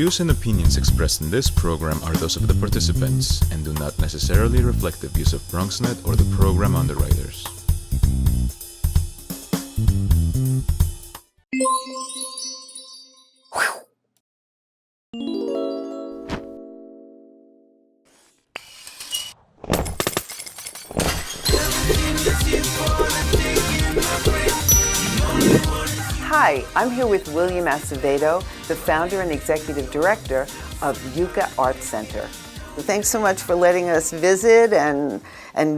views and opinions expressed in this program are those of the participants and do not necessarily reflect the views of BronxNet or the program underwriters. Hi, I'm here with William Acevedo, the founder and executive director of YUCA Art Center. Well, thanks so much for letting us visit and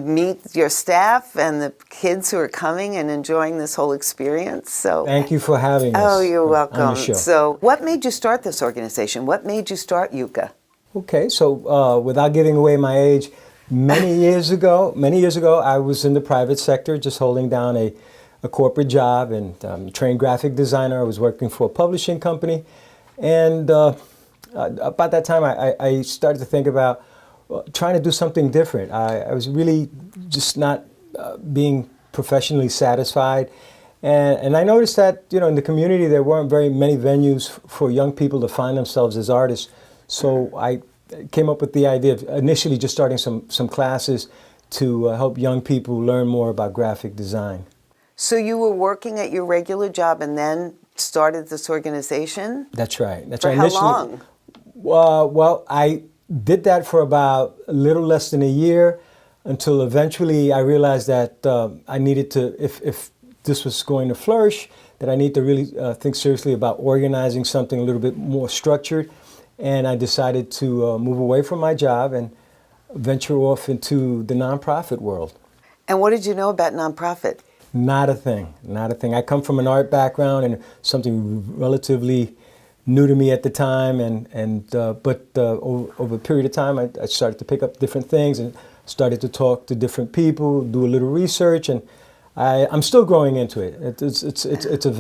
meet your staff and the kids who are coming and enjoying this whole experience. So thank you for having us. Oh, you're welcome. On the show. So what made you start this organization? What made you start YUCA? Okay, so without giving away my age, many years ago, I was in the private sector, just holding down a corporate job, and trained graphic designer. I was working for a publishing company, and about that time I started to think about trying to do something different. I was really just not being professionally satisfied, and I noticed that in the community there weren't very many venues for young people to find themselves as artists. So I came up with the idea of initially just starting some classes to help young people learn more about graphic design. So you were working at your regular job and then started this organization? That's right. That's for right. How long? Well, I did that for about a little less than a year until eventually I realized that I needed to, if this was going to flourish, that I need to really think seriously about organizing something a little bit more structured. And I decided to move away from my job and venture off into the nonprofit world. And what did you know about nonprofit? Not a thing, not a thing. I come from an art background and something relatively new to me at the time, but over a period of time I started to pick up different things and started to talk to different people, do a little research, and I'm still growing into it. It's a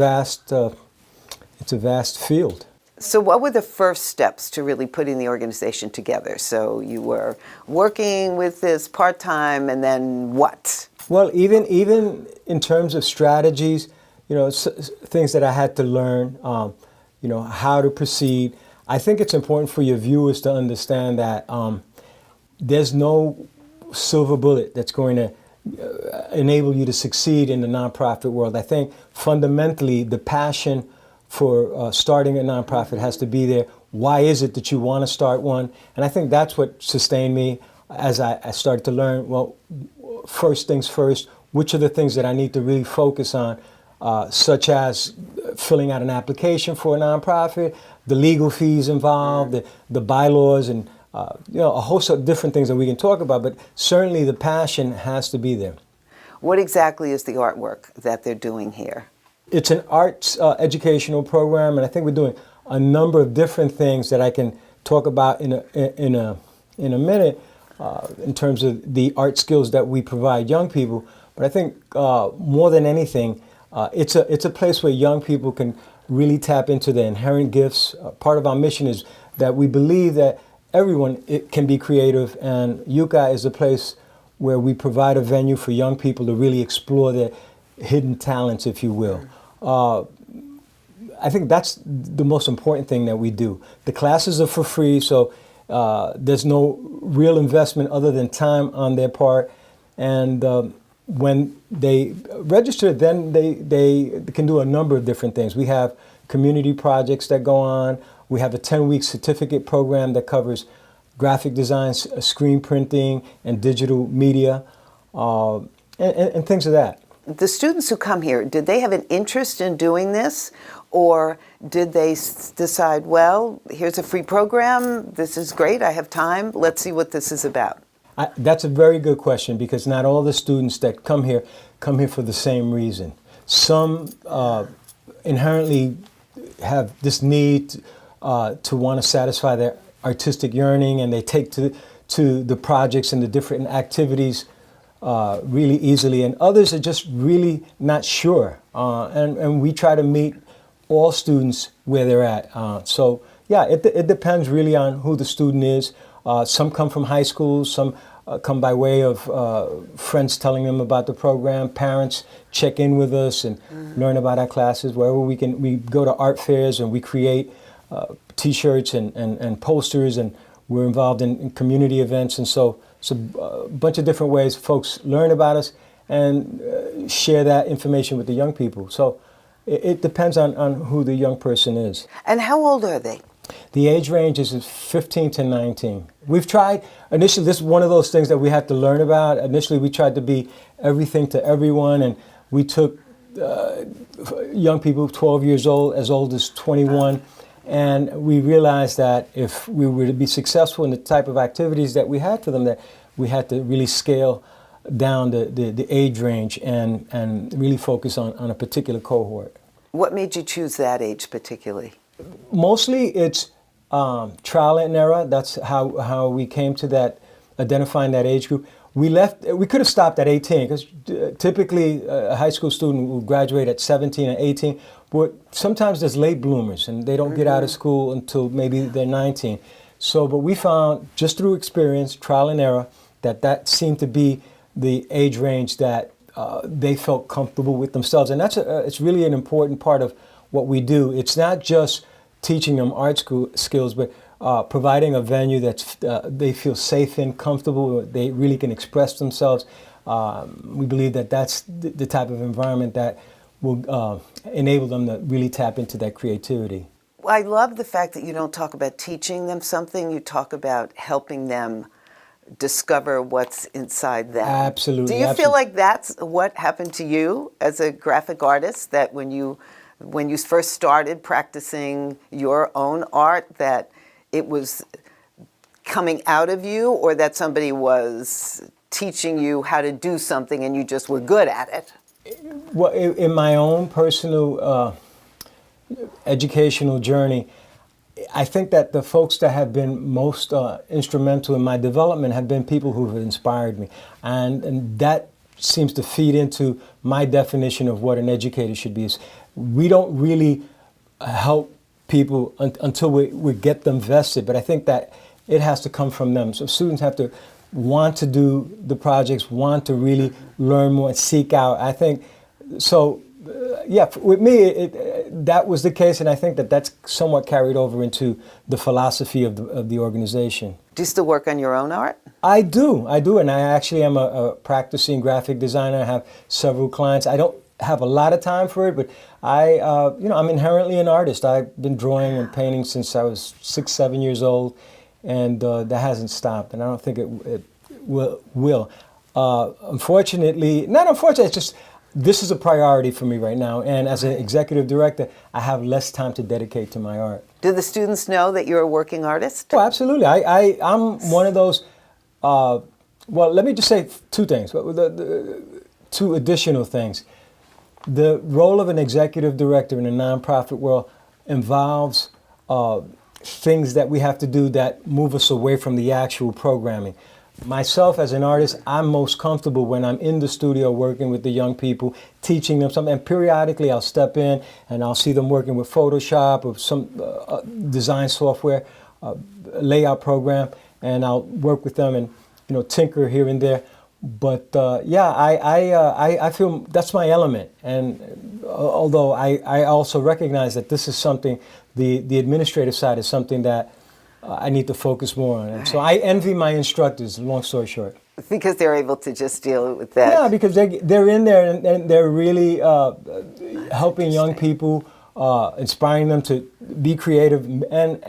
vast field. So what were the first steps to really putting the organization together? So you were working with this part-time, and then what? Well, even in terms of strategies, things that I had to learn, how to proceed. I think it's important for your viewers to understand that there's no silver bullet that's going to enable you to succeed in the nonprofit world. I think fundamentally the passion for starting a nonprofit has to be there. Why is it that you want to start one? And I think that's what sustained me as I started to learn, well, first things first, which are the things that I need to really focus on, such as filling out an application for a nonprofit, the legal fees involved, the bylaws, and a host of different things that we can talk about, but certainly the passion has to be there. What exactly is the artwork that they're doing here? It's an arts educational program, and I think we're doing a number of different things that I can talk about in a minute. In terms of the art skills that we provide young people, but I think more than anything, it's a place where young people can really tap into their inherent gifts. Part of our mission is that we believe that everyone can be creative, and YUCA is a place where we provide a venue for young people to really explore their hidden talents, if you will. I think that's the most important thing that we do. The classes are for free, so there's no real investment other than time on their part, and when they register, then they can do a number of different things. We have community projects that go on. We have a 10-week certificate program that covers graphic design, screen printing, and digital media, and things of that. The students who come here, did they have an interest in doing this? Or did they decide, well, here's a free program, this is great, I have time, let's see what this is about? That's a very good question, because not all the students that come here for the same reason. Some inherently have this need to want to satisfy their artistic yearning, and they take to the projects and the different activities really easily, and others are just really not sure. And we try to meet all students where they're at. So yeah, it depends really on who the student is. Some come from high school, some come by way of friends telling them about the program. Parents check in with us and learn about our classes. Wherever we can, we go to art fairs and we create T-shirts and posters, and we're involved in community events, and so a bunch of different ways folks learn about us and share that information with the young people. So it depends on who the young person is. And how old are they? The age range is 15 to 19. We've tried, initially, this is one of those things that we had to learn about. Initially, we tried to be everything to everyone, and we took young people 12 years old as 21, and we realized that if we were to be successful in the type of activities that we had for them, that we had to really scale down the age range and really focus on a particular cohort. What made you choose that age particularly? Mostly it's trial and error. That's how we came to that, identifying that age group. We could have stopped at 18, because typically a high school student will graduate at 17 and 18, but sometimes there's late bloomers and they don't get out of school until maybe they're 19. So, but we found just through experience, trial and error, that seemed to be the age range that they felt comfortable with themselves. And it's really an important part of what we do. It's not just teaching them art skills, but providing a venue that they feel safe in, comfortable, they really can express themselves. We believe that that's the type of environment that will enable them to really tap into that creativity. I love the fact that you don't talk about teaching them something, you talk about helping them discover what's inside them. Absolutely. Do you feel like that's what happened to you as a graphic artist, that when you first started practicing your own art, that it was coming out of you, or that somebody was teaching you how to do something and you just were good at it? Well, in my own personal educational journey, I think that the folks that have been most instrumental in my development have been people who have inspired me. And that seems to feed into my definition of what an educator should be. We don't really help people until we get them vested, but I think that it has to come from them. So students have to want to do the projects, want to really learn more, and seek out. I think, so yeah, with me, that was the case, and I think that that's somewhat carried over into the philosophy of the organization. Do you still work on your own art? I do, and I actually am a practicing graphic designer. I have several clients. I don't have a lot of time for it, but I'm inherently an artist. I've been drawing and painting since I was 6, 7 years old, and that hasn't stopped, and I don't think it will. Unfortunately, not unfortunately, it's just this is a priority for me right now, and as an executive director, I have less time to dedicate to my art. Do the students know that you're a working artist? Oh, absolutely. I'm one of those, well, let me just say two things, two additional things. The role of an executive director in a nonprofit world involves things that we have to do that move us away from the actual programming. Myself as an artist, I'm most comfortable when I'm in the studio working with the young people, teaching them something, and periodically I'll step in and I'll see them working with Photoshop or some design software, layout program, and I'll work with them and tinker here and there. But I feel that's my element, and although I also recognize that this is something, the administrative side is something that I need to focus more on. And so I envy my instructors, long story short. Because they're able to just deal with that. Yeah, because they're in there and they're really helping young people, inspiring them to be creative. And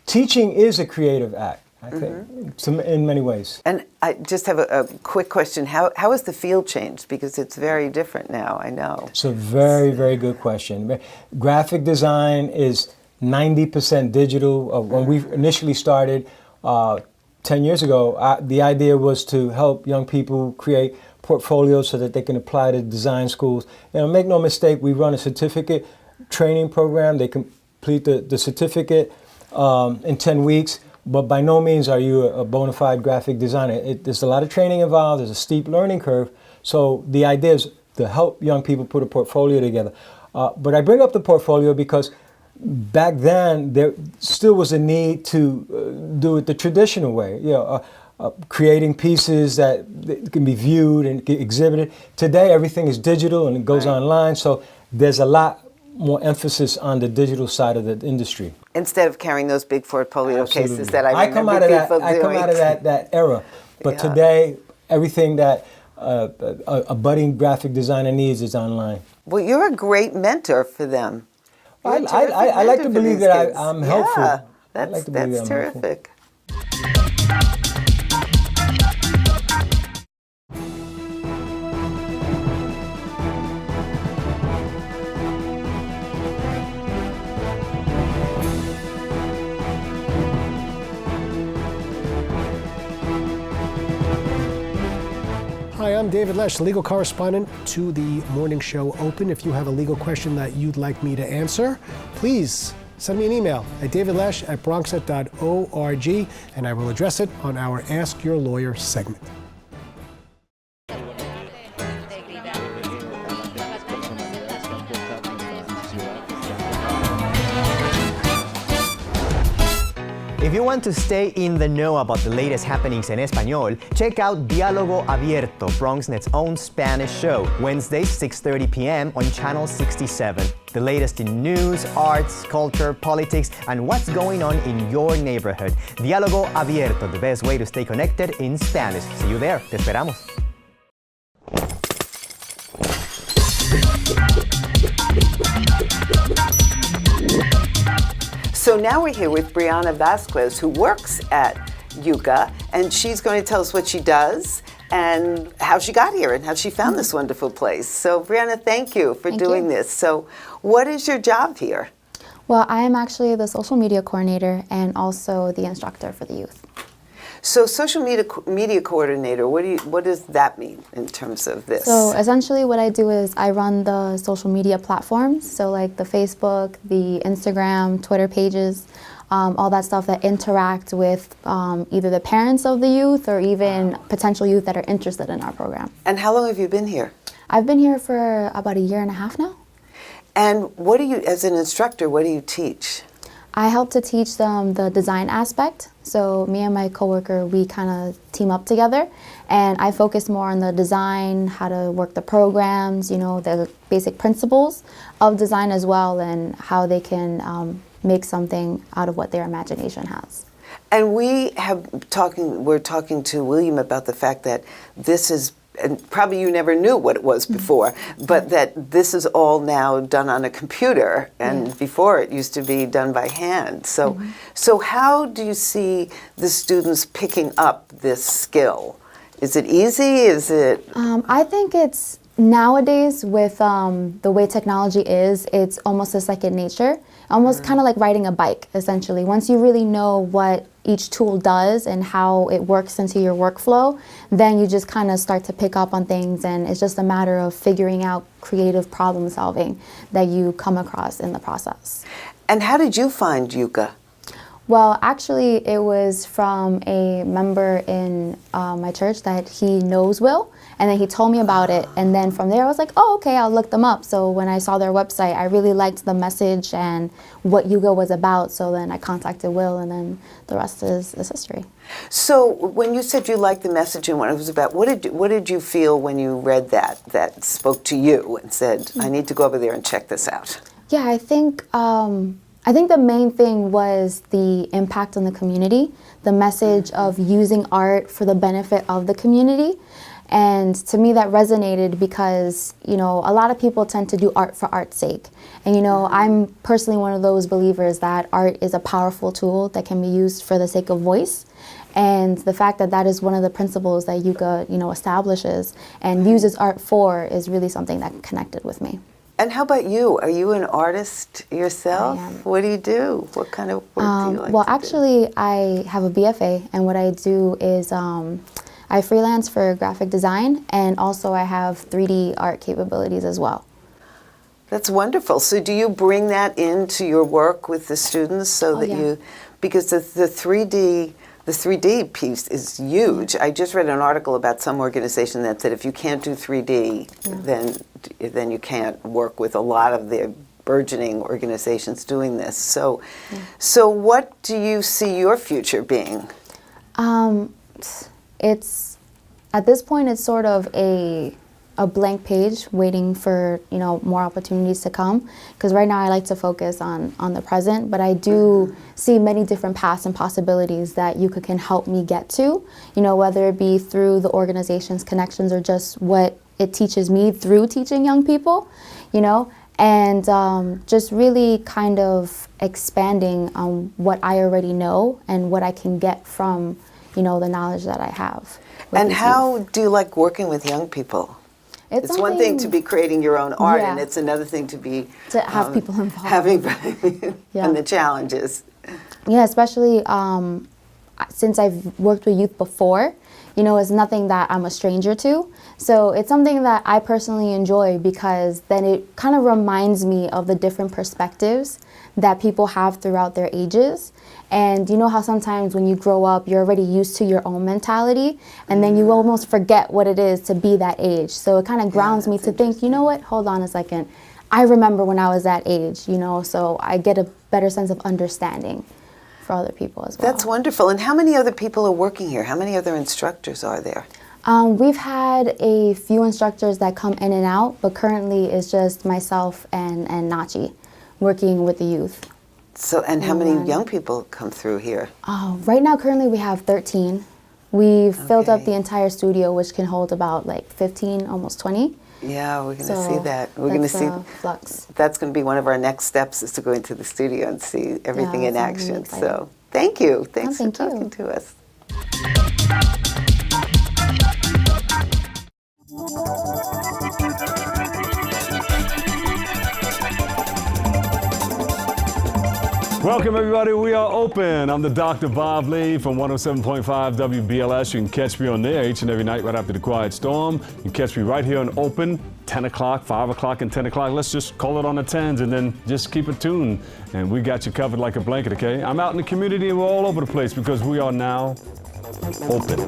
teaching is a creative act, I think, in many ways. And I just have a quick question. How has the field changed? Because it's very different now, I know. It's a very, very good question. Graphic design is 90% digital. When we initially started 10 years ago, the idea was to help young people create portfolios so that they can apply to design schools. Make no mistake, we run a certificate training program. They complete the certificate in 10 weeks, but by no means are you a bona fide graphic designer. There's a lot of training involved. There's a steep learning curve. So the idea is to help young people put a portfolio together. But I bring up the portfolio because back then, there still was a need to do it the traditional way, creating pieces that can be viewed and exhibited. Today, everything is digital and it goes online, so there's a lot more emphasis on the digital side of the industry. Instead of carrying those big portfolio cases that I come remember out of people that. doing. I come out of that era. But Yeah. today, everything that a budding graphic designer needs is online. Well, you're a great mentor for them. You're a terrific I like mentor to for believe these that kids. I'm helpful. Yeah, I like to believe that's that I'm helpful. terrific. Hi, I'm David Lesh, legal correspondent to the Morning Show Open. If you have a legal question that you'd like me to answer, please send me an email at davidlesh@bronxnet.org, and I will address it on our Ask Your Lawyer segment. If you want to stay in the know about the latest happenings en español, check out Diálogo Abierto, BronxNet's own Spanish show, Wednesdays 6:30 p.m. on Channel 67. The latest in news, arts, culture, politics, and what's going on in your neighborhood. Diálogo Abierto, the best way to stay connected in Spanish. See you there. Te esperamos. So now we're here with Brianna Vasquez, who works at YUCA, and she's going to tell us what she does and how she got here and how she found this wonderful place. So Brianna, thank you for doing this. So what is your job here? Well, I am actually the social media coordinator and also the instructor for the youth. So social media coordinator, what does that mean in terms of this? So essentially what I do is I run the social media platforms, so like the Facebook, the Instagram, Twitter pages, all that stuff that interact with either the parents of the youth or even potential youth that are interested in our program. And how long have you been here? I've been here for about 1.5 years now. And what do you, as an instructor, what do you teach? I help to teach them the design aspect. So me and my coworker, we kind of team up together, and I focus more on the design, how to work the programs, you know, the basic principles of design as well, and how they can make something out of what their imagination has. And we're talking to William about the fact that this is, and probably you never knew what it was before, but that this is all now done on a computer, and before it used to be done by hand. So, so how do you see the students picking up this skill? Is it easy? Is it? I think it's nowadays with the way technology is, it's almost a second nature, almost kind of like riding a bike, essentially. Once you really know what each tool does and how it works into your workflow, then you just kind of start to pick up on things, and it's just a matter of figuring out creative problem solving that you come across in the process. And how did you find YUCA? Well, actually, it was from a member in my church that he knows Will, and then he told me about it, and then from there I was like, oh, okay, I'll look them up. So when I saw their website, I really liked the message and what YUCA was about, so then I contacted Will, and then the rest is history. So when you said you liked the message and what it was about, what did you feel when you read that spoke to you and said, I need to go over there and check this out? Yeah, I think the main thing was the impact on the community, the message of using art for the benefit of the community. And to me that resonated because, you know, a lot of people tend to do art for art's sake. And, you know, I'm personally one of those believers that art is a powerful tool that can be used for the sake of voice. And the fact that that is one of the principles that YUCA, you know, establishes and uses art for is really something that connected with me. And how about you? Are you an artist yourself? I am. What do you do? What kind of work do you like well, to do? actually, I have a BFA, and what I do is I freelance for graphic design, and also I have 3D art capabilities as well. That's wonderful. So do you bring that into your work with the students so that you, because the 3D piece is huge. I just read an article about some organization that said if you can't do 3D, then you can't work with a lot of the burgeoning organizations doing this. So, so what do you see your future being? It's at this point it's sort of a a blank page waiting for, you know, more opportunities to come. Because right now I like to focus on the present, but I do see many different paths and possibilities that YUCA can help me get to, you know, whether it be through the organization's connections or just what it teaches me through teaching young people, you know, and just really kind of expanding on what I already know and what I can get from, you know, the knowledge that I have. And how do you like working with young people? It's one thing to be creating your own art, and it's another thing to be have people involved, and the challenges. Yeah, especially since I've worked with youth before, you know, it's nothing that I'm a stranger to. So it's something that I personally enjoy because then it kind of reminds me of the different perspectives that people have throughout their ages. And you know how sometimes when you grow up, you're already used to your own mentality, and then you almost forget what it is to be that age. So it kind of grounds me to think, you know what, hold on a second. I remember when I was that age, you know, so I get a better sense of understanding for other people as well. That's wonderful. And how many other people are working here? How many other instructors are there? We've had a few instructors that come in and out, but currently it's just myself and Nachi working with the youth. So, and how many young people come through here? Right now, currently we have 13. We've filled up the entire studio, which can hold about like 15, almost 20. Yeah, we're going to see that. We're going to see flux. That's going to be one of our next steps, is to go into the studio and see everything in action. Really so, thank you. Thanks for thank you. talking to us. Welcome everybody, we are open. I'm the Dr. Bob Lee from 107.5 WBLS. You can catch me on there each and every night right after the Quiet Storm. You can catch me right here on Open, 10 o'clock, 5 o'clock, and 10 o'clock. Let's just call it on the 10s and then just keep it tuned. And we got you covered like a blanket, okay? I'm out in the community and we're all over the place because we are now open.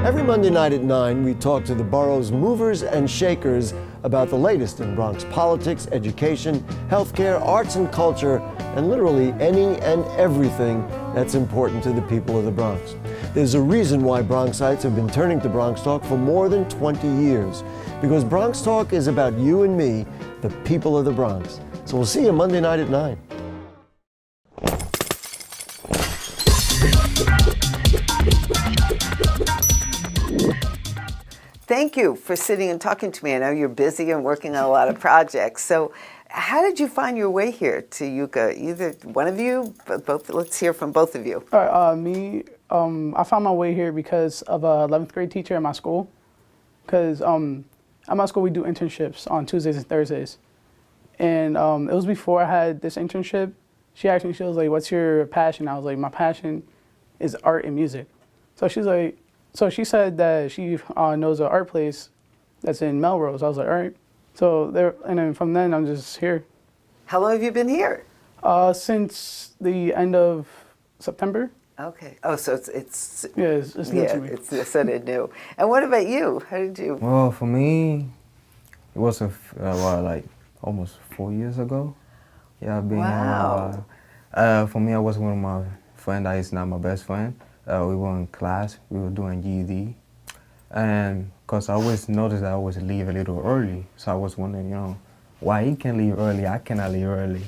Every Monday night at 9, we talk to the borough's movers and shakers about the latest in Bronx politics, education, healthcare, arts and culture, and literally any and everything that's important to the people of the Bronx. There's a reason why Bronxites have been turning to Bronx Talk for more than 20 years, because Bronx Talk is about you and me, the people of the Bronx. So we'll see you Monday night at 9. Thank you for sitting and talking to me. I know you're busy and working on a lot of projects. So how did you find your way here to YUCA? Either one of you, but both. Let's hear from both of you. All right, I found my way here because of a 11th grade teacher at my school. Because at my school we do internships on Tuesdays and Thursdays. And it was before I had this internship. She asked me, she was like, what's your passion? I was like, my passion is art and music. So she's like, so she said that she knows an art place that's in Melrose. I was like, all right. So there, and then from then I'm just here. How long have you been here? Since the end of September. Okay. Oh, so it's it's new to me. It's sort of new. And what about you? How did you? Well, for me, it was like almost 4 years ago. Yeah, I've been. Wow. For me, I was one of my friends that is not my best friend. We were in class, we were doing GED, and because I always noticed that I always leave a little early, so I was wondering, you know, why he can leave early, I cannot leave early.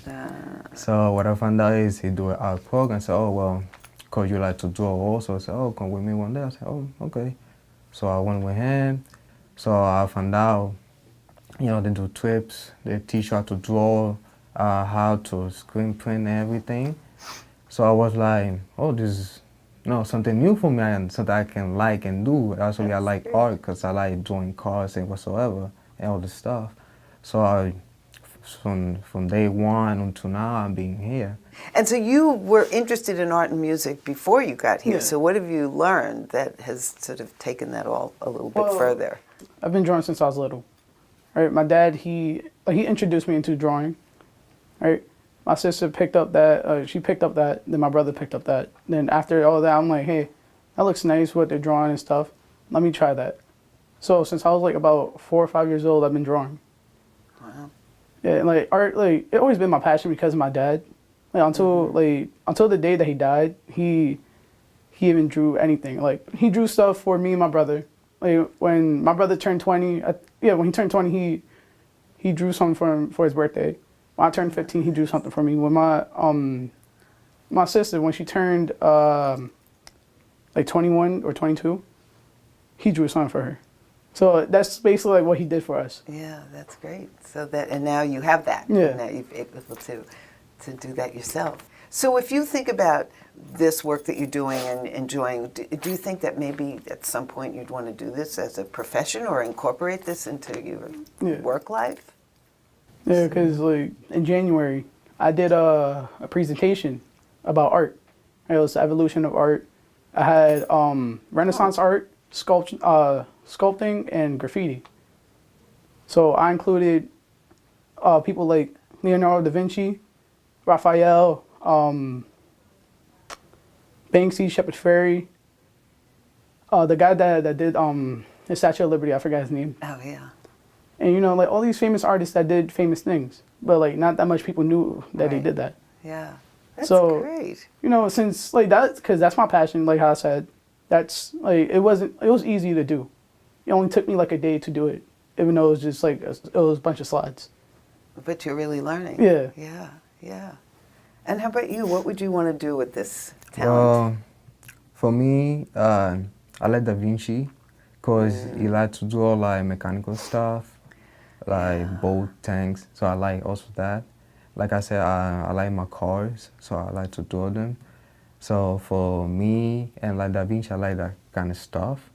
So what I found out is he do an art program. I said, oh, well, because you like to draw also. I said, oh, come with me one day. I said, oh, okay. So I went with him. So I found out, you know, they do trips, they teach you how to draw, how to screen print and everything. So I was like, oh, this is something new for me and something I can like and do. Actually, I like art because I like drawing cars and whatsoever and all this stuff. So from day one until now, I'm being here. And so you were interested in art and music before you got here. Yeah. So what have you learned that has sort of taken that all a little bit further? I've been drawing since I was little. Right, my dad, he introduced me into drawing. Right. My sister picked up that, she picked up that, then my brother picked up that. Then after all that, I'm like, hey, that looks nice, what they're drawing and stuff. Let me try that. So since I was like about 4 or 5 years old, I've been drawing. Wow. Yeah, like art, like, it's always been my passion because of my dad. Like until the day that he died, he even drew anything. Like he drew stuff for me and my brother. Like when my brother turned 20, when he turned 20, he drew something for his birthday. When I turned 15, he drew something for me. When my sister, when she turned like 21 or 22, he drew something for her. So that's basically like what he did for us. Yeah, that's great. So that, and now you have that. Yeah. And now you're able to do that yourself. So if you think about this work that you're doing and enjoying, do you think that maybe at some point you'd want to do this as a profession or incorporate this into your work life? Yeah, because like in January, I did a presentation about art. It was the evolution of art. I had Renaissance art, sculpting, and graffiti. So I included people like Leonardo da Vinci, Raphael, Banksy, Shepard Fairey, the guy that did the Statue of Liberty, I forgot his name. Oh, yeah. And like all these famous artists that did famous things, but like not that much people knew that they did that. Yeah, that's so, great. Since like that, because that's my passion, like how I said, that's like, it was easy to do. It only took me like a day to do it, even though it was just like, it was a bunch of slides. But you're really learning. Yeah. Yeah, yeah. And how about you? What would you want to do with this Well, talent? for me, I like Da Vinci because he liked to do all like mechanical stuff, like boat tanks. So I like also that. Like I said, I like my cars, so I like to do them. So for me and like Da Vinci, I like that kind of stuff.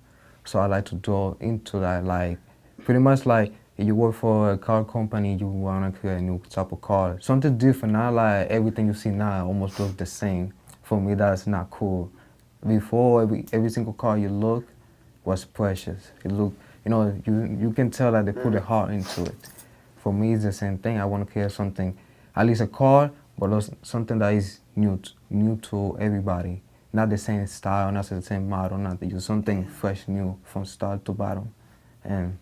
So I like to do into that, like pretty much like if you work for a car company, you want to create a new type of car. Something different, not like everything you see now almost looks the same. For me, that's not cool. Before, every single car you look was precious. It look, you can tell that they put a heart into it. For me, it's the same thing. I want to create something, at least a car, but also something that is new to everybody. Not the same style, not the same model, not use something fresh, new from start to bottom. And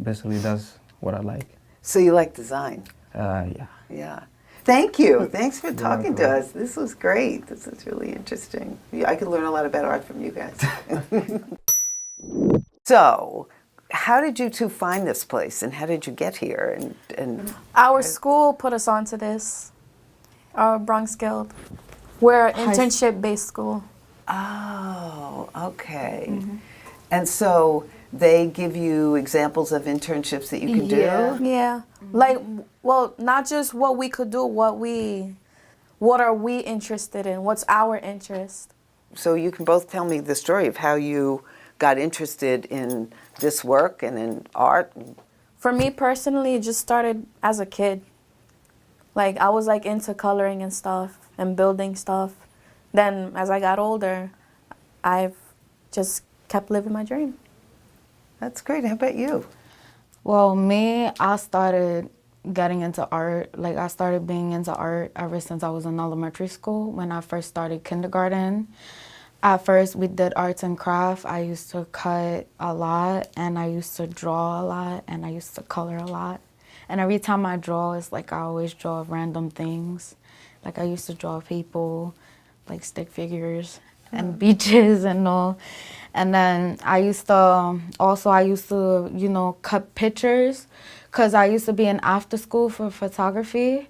basically, that's what I like. So you like design? Yeah. Yeah. Thank you. Thanks for talking to us. This was great. This is really interesting. I could learn a lot about art from you guys. So, how did you two find this place, and how did you get here? And our school put us onto this, our Bronx Guild. We're an internship-based school. Oh, okay. Mm-hmm. And so they give you examples of internships that you can do? Yeah. Mm-hmm. Like, well, not just what we could do, what are we interested in? What's our interest? So you can both tell me the story of how you got interested in this work and in art. For me personally, it just started as a kid. Like, I was like into coloring and stuff and building stuff. Then as I got older, I've just kept living my dream. That's great. How about you? Well, me, I started getting into art. Like, I started being into art ever since I was in elementary school when I first started kindergarten. At first, we did arts and crafts. I used to cut a lot, and I used to draw a lot, and I used to color a lot. And every time I draw, it's like I always draw random things. Like, I used to draw people, like stick figures and beaches and all. And then I used to, cut pictures, because I used to be in after school for photography.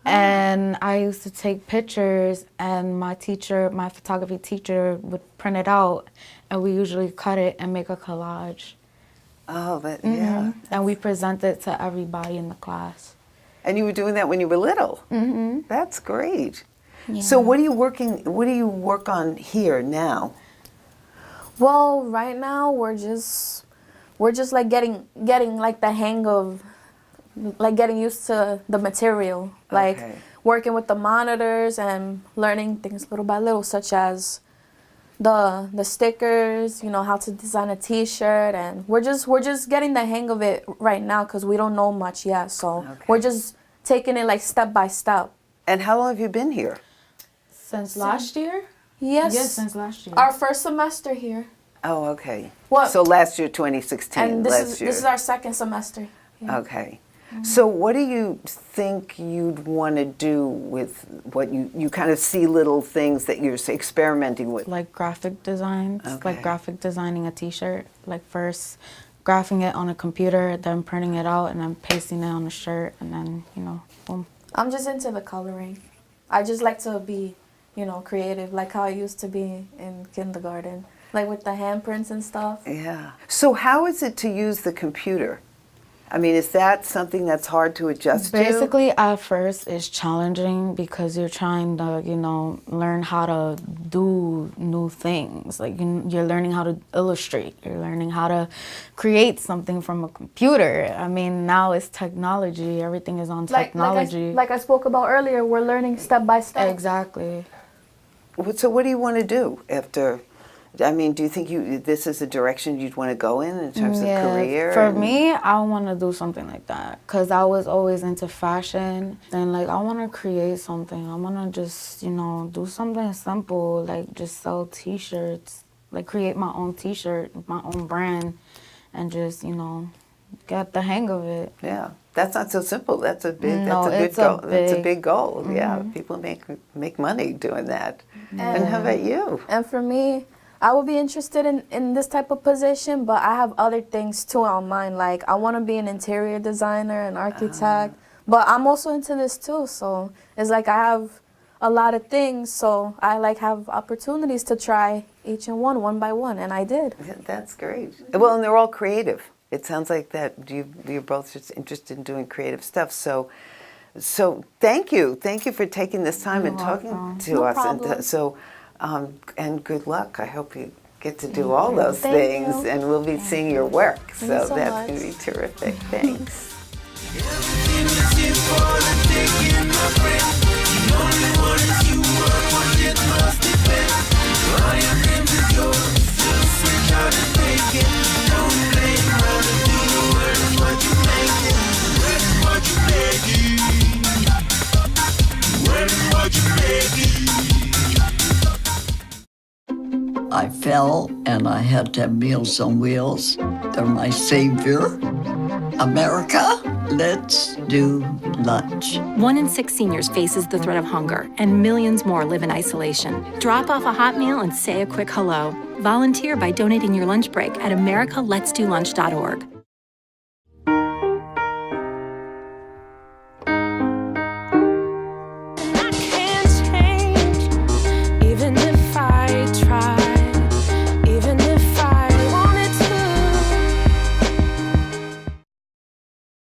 And I used to take pictures, and my photography teacher would print it out, and we usually cut it and make a collage. Oh, yeah. And we present it to everybody in the class. And you were doing that when you were little? Mm-hmm. That's great. Yeah. So what do you work on here now? Well, right now we're just like getting like the hang of, like getting used to the material, like working with the monitors and learning things little by little, such as the stickers, how to design a T-shirt, and we're just getting the hang of it right now because we don't know much yet. So we're just taking it like step by step. And how long have you been here? Since last year? Yes. Yes, since last year. Our first semester here. Oh, okay. What? So last year, 2016. And this is our second semester. Yeah. Okay. So what do you think you'd want to do with what you kind of see little things that you're experimenting with? Like graphic designs, Okay. like graphic designing a t-shirt, like first graphing it on a computer, then printing it out and then pasting it on a shirt and then, you know, boom. I'm just into the coloring. I just like to be, you know, creative, like how I used to be in kindergarten, like with the handprints and stuff. Yeah. So how is it to use the computer? I mean, is that something that's hard to adjust to? Basically, at first, it's challenging because you're trying to, you know, learn how to do new things. Like, you're learning how to illustrate. You're learning how to create something from a computer. I mean, now it's technology. Everything is on technology. Like I spoke about earlier, we're learning step by step. Exactly. So what do you want to do after? I mean, do you think this is a direction you'd want to go in terms of career? For me, I want to do something like that because I was always into fashion. And, like, I want to create something. I want to just, you know, do something simple, like just sell T-shirts, like create my own T-shirt, my own brand, and just, you know, get the hang of it. Yeah. That's not so simple. That's a big. No, that's a it's big goal. a That's a big- big goal. Yeah. People make money doing that. And how about you? And for me, I would be interested in this type of position, but I have other things too on mind. Like, I want to be an interior designer, an architect, but I'm also into this too. So it's like I have a lot of things, so I like have opportunities to try each and one by one, and I did. Yeah, that's great. Well, and they're all creative. It sounds like that you're both just interested in doing creative stuff. So thank you for taking this time and talking to No us. problem. And good luck. I hope you get to do all those Thank things, you. and we'll be seeing your work. Thank you So so that's much. going to be terrific. Thanks. I fell and I had to have Meals on Wheels. They're my savior. America, let's do lunch. 1 in 6 seniors faces the threat of hunger, and millions more live in isolation. Drop off a hot meal and say a quick hello. Volunteer by donating your lunch break at americaletsdolunch.org.